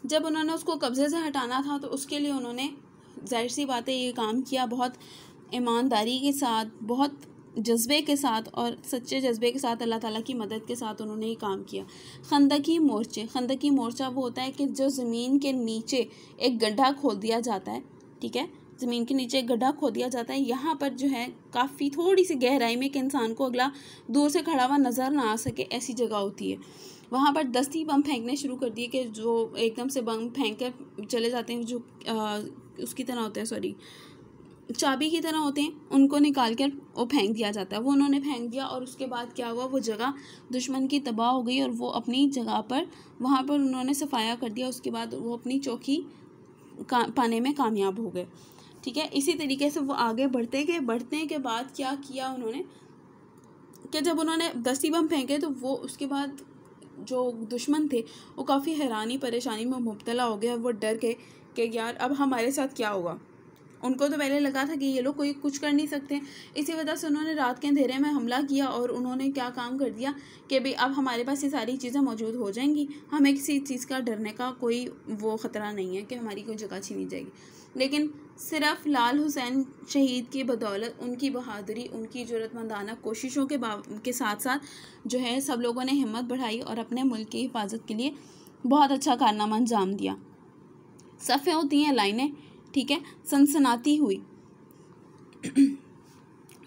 जब उन्होंने उसको कब्ज़े से हटाना था तो उसके लिए उन्होंने ज़ाहिर सी बात है ये काम किया, बहुत ईमानदारी के साथ, बहुत जज्बे के साथ और सच्चे जज्बे के साथ, अल्लाह ताला की मदद के साथ उन्होंने ये काम किया। खंदकी मोर्चा वो होता है कि जो ज़मीन के नीचे एक गड्ढा खोद दिया जाता है, ठीक है, ज़मीन के नीचे एक गड्ढा खोद दिया जाता है। यहाँ पर जो है काफ़ी थोड़ी सी गहराई में कि इंसान को अगला दूर से खड़ा हुआ नज़र ना आ सके, ऐसी जगह होती है। वहाँ पर दस्ती बम फेंकने शुरू कर दिए कि जो एकदम से बम फेंक कर चले जाते हैं, जो उसकी तरह होते हैं, सॉरी, चाबी की तरह होते हैं, उनको निकाल कर वो फेंक दिया जाता है। वो उन्होंने फेंक दिया और उसके बाद क्या हुआ, वो जगह दुश्मन की तबाह हो गई और वो अपनी जगह पर वहाँ पर उन्होंने सफाया कर दिया। उसके बाद वो अपनी चौकी पाने में कामयाब हो गए, ठीक है। इसी तरीके से वो आगे बढ़ते के बाद क्या किया उन्होंने कि जब उन्होंने दस्ती बम फेंके तो वो उसके बाद जो दुश्मन थे वो काफ़ी हैरानी परेशानी में मुब्तला हो गया। वो डर गए कि यार अब हमारे साथ क्या होगा। उनको तो पहले लगा था कि ये लोग कोई कुछ कर नहीं सकते, इसी वजह से उन्होंने रात के अंधेरे में हमला किया और उन्होंने क्या काम कर दिया कि भाई अब हमारे पास ये सारी चीज़ें मौजूद हो जाएंगी, हमें किसी चीज़ का डरने का कोई वो ख़तरा नहीं है कि हमारी कोई जगह छीनी जाएगी। लेकिन सिर्फ लाल हुसैन शहीद की बदौलत, उनकी बहादुरी, उनकी ज़रूरतमंदाना कोशिशों के साथ साथ जो है सब लोगों ने हिम्मत बढ़ाई और अपने मुल्क की हिफाजत के लिए बहुत अच्छा कारनामा अंजाम दिया। सफ़ें होती हैं लाइनें, ठीक है, सनसनाती हुई।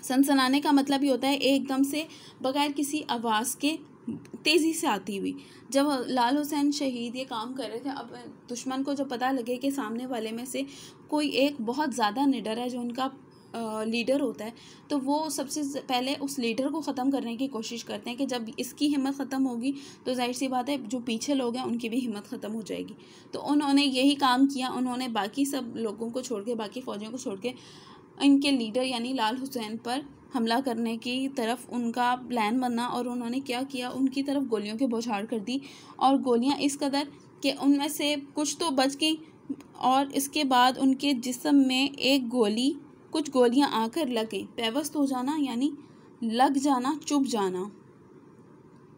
सनसनाने का मतलब ये होता है एकदम से बगैर किसी आवाज़ के तेज़ी से आती हुई। जब लाल हुसैन शहीद ये काम कर रहे थे, अब दुश्मन को जब पता लगे कि सामने वाले में से कोई एक बहुत ज़्यादा निडर है, जो उनका लीडर होता है, तो वो सबसे पहले उस लीडर को ख़त्म करने की कोशिश करते हैं कि जब इसकी हिम्मत ख़त्म होगी तो जाहिर सी बात है जो पीछे लोग हैं उनकी भी हिम्मत ख़त्म हो जाएगी। तो उन्होंने यही काम किया। उन्होंने बाकी सब लोगों को छोड़ के, बाकी फ़ौजियों को छोड़ के इनके लीडर यानी लाल हुसैन पर हमला करने की तरफ उनका प्लान बना और उन्होंने क्या किया, उनकी तरफ गोलियों की बौछार कर दी और गोलियां इस कदर कि उनमें से कुछ तो बच गई और इसके बाद उनके जिस्म में कुछ गोलियां आकर लग गई। पेवस्त हो जाना यानी लग जाना, चुभ जाना,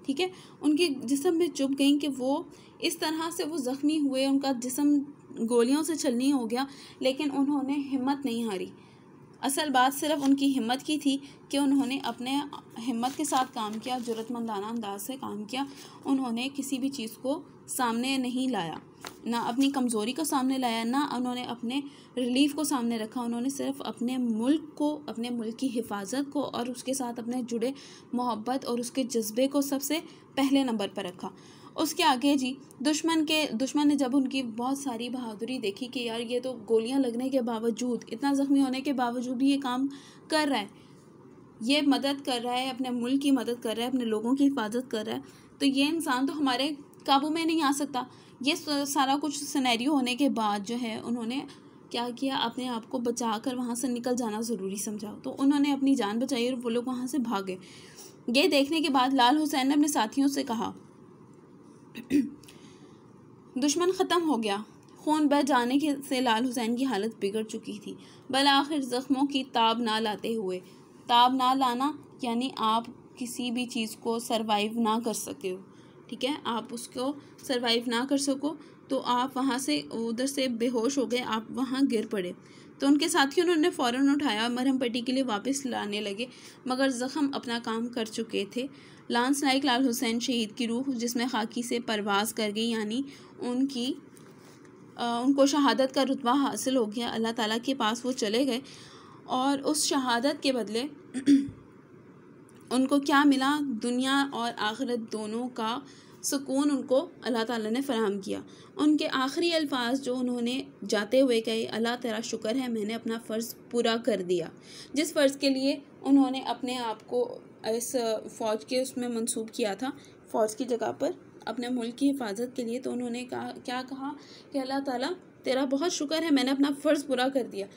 ठीक है, उनके जिस्म में चुभ गई कि वो इस तरह से वो ज़ख्मी हुए, उनका जिस्म गोलियों से छलनी हो गया, लेकिन उन्होंने हिम्मत नहीं हारी। असल बात सिर्फ उनकी हिम्मत की थी कि उन्होंने अपने हिम्मत के साथ काम किया, ज़रूरतमंदाना अंदाज से काम किया। उन्होंने किसी भी चीज़ को सामने नहीं लाया, ना अपनी कमज़ोरी को सामने लाया, ना उन्होंने अपने रिलीफ को सामने रखा। उन्होंने सिर्फ अपने मुल्क को, अपने मुल्क की हिफाजत को और उसके साथ अपने जुड़े मोहब्बत और उसके जज्बे को सबसे पहले नंबर पर रखा। उसके आगे जी दुश्मन ने जब उनकी बहुत सारी बहादुरी देखी कि यार ये तो गोलियां लगने के बावजूद, इतना ज़ख्मी होने के बावजूद भी ये काम कर रहा है, ये मदद कर रहा है, अपने मुल्क की मदद कर रहा है, अपने लोगों की हिफाजत कर रहा है, तो ये इंसान तो हमारे काबू में नहीं आ सकता। ये सारा कुछ सिनेरियो होने के बाद जो है उन्होंने क्या किया, अपने आप को बचा कर वहाँ से निकल जाना ज़रूरी समझा। तो उन्होंने अपनी जान बचाई और वो लोग वहाँ से भागे। ये देखने के बाद लाल हुसैन ने अपने साथियों से कहा, दुश्मन ख़त्म हो गया। खून बह जाने से लाल हुसैन की हालत बिगड़ चुकी थी। बल आखिर ज़ख्मों की ताब ना लाते हुए, ताब ना लाना यानी आप किसी भी चीज़ को सरवाइव ना कर सके हो, ठीक है, आप उसको सरवाइव ना कर सको तो आप वहाँ से उधर से बेहोश हो गए, आप वहाँ गिर पड़े। तो उनके साथियों ने उन्हें फ़ौरन उठाया, मरहम पट्टी के लिए वापस लाने लगे, मगर ज़ख़म अपना काम कर चुके थे। लांस नाइक लाल हुसैन शहीद की रूह जिसमें खाकी से परवाज़ कर गई, यानी उनको शहादत का रुतबा हासिल हो गया। अल्लाह ताला के पास वो चले गए और उस शहादत के बदले उनको क्या मिला, दुनिया और आखिरत दोनों का सुकून उनको अल्लाह ताला ने फ़राहम किया। उनके आखिरी अल्फाज जो उन्होंने जाते हुए कहे, अल्लाह तेरा शुक्र है मैंने अपना फ़र्ज़ पूरा कर दिया। जिस फ़र्ज़ के लिए उन्होंने अपने आप को इस फ़ौज के उसमें मंसूब किया था, फ़ौज की जगह पर अपने मुल्क की हिफाजत के लिए, तो उन्होंने क्या कहा कि अल्लाह ताला तेरा बहुत शुक्र है मैंने अपना फ़र्ज़ पूरा कर दिया।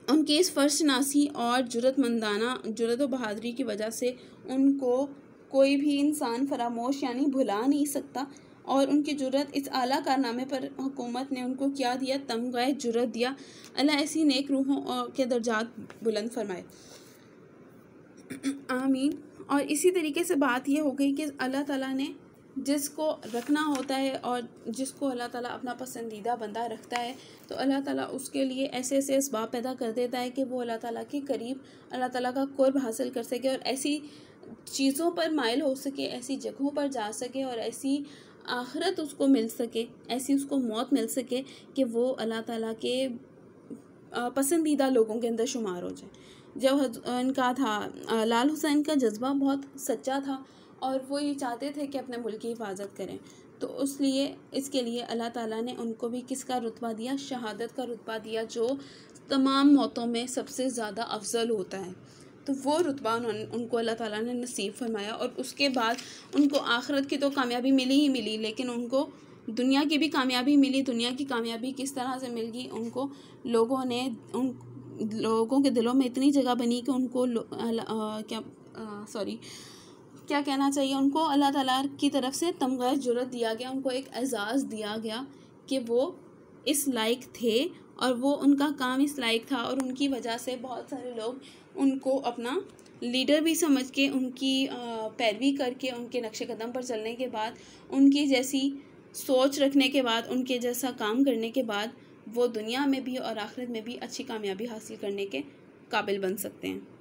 उनकी इस फ़र्ज़शनासी और जुर्रत व बहादुरी की वजह से उनको कोई भी इंसान फरामोश यानी भुला नहीं सकता। और उनकी जुर्रत, इस आला कारनामे पर हुकूमत ने उनको क्या दिया, तमगाए जुर्रत दिया। अल्लाह ऐसी नेक रूहों के दर्जात बुलंद फरमाए, आमीन। और इसी तरीके से बात ये हो गई कि अल्लाह ताला ने जिसको रखना होता है और जिसको अल्लाह ताला अपना पसंदीदा बंदा रखता है तो अल्लाह ताला उसके लिए ऐसे ऐसे असबाब पैदा कर देता है कि वो अल्लाह ताला के करीब, अल्लाह ताला का कुर्ब हासिल कर सके और ऐसी चीज़ों पर माइल हो सके, ऐसी जगहों पर जा सके और ऐसी आखिरत उसको मिल सके, ऐसी उसको मौत मिल सके कि वो अल्लाह ताला के पसंदीदा लोगों के अंदर शुमार हो जाए। जब इनका था लाल हुसैन का जज्बा बहुत सच्चा था और वो ये चाहते थे कि अपने मुल्क की हिफाजत करें, तो इसलिए इसके लिए अल्लाह ताला ने उनको भी किसका रुतबा दिया, शहादत का रुतबा दिया, जो तमाम मौतों में सबसे ज़्यादा अफजल होता है। तो वो रुतबा उनको अल्लाह ताला ने नसीब फरमाया और उसके बाद उनको आखिरत की तो कामयाबी मिली ही मिली, लेकिन उनको दुनिया की भी कामयाबी मिली। दुनिया की कामयाबी किस तरह से मिल गई, उनको लोगों ने, उन लोगों के दिलों में इतनी जगह बनी कि उनको क्या कहना चाहिए, उनको अल्लाह ताला की तरफ से तमगा जुर्रत दिया गया, उनको एक एजाज़ दिया गया कि वो इस लायक थे और वो उनका काम इस लायक था और उनकी वजह से बहुत सारे लोग उनको अपना लीडर भी समझ के, उनकी पैरवी करके, उनके नक्शे कदम पर चलने के बाद, उनकी जैसी सोच रखने के बाद, उनके जैसा काम करने के बाद वो दुनिया में भी और आखिरत में भी अच्छी कामयाबी हासिल करने के काबिल बन सकते हैं।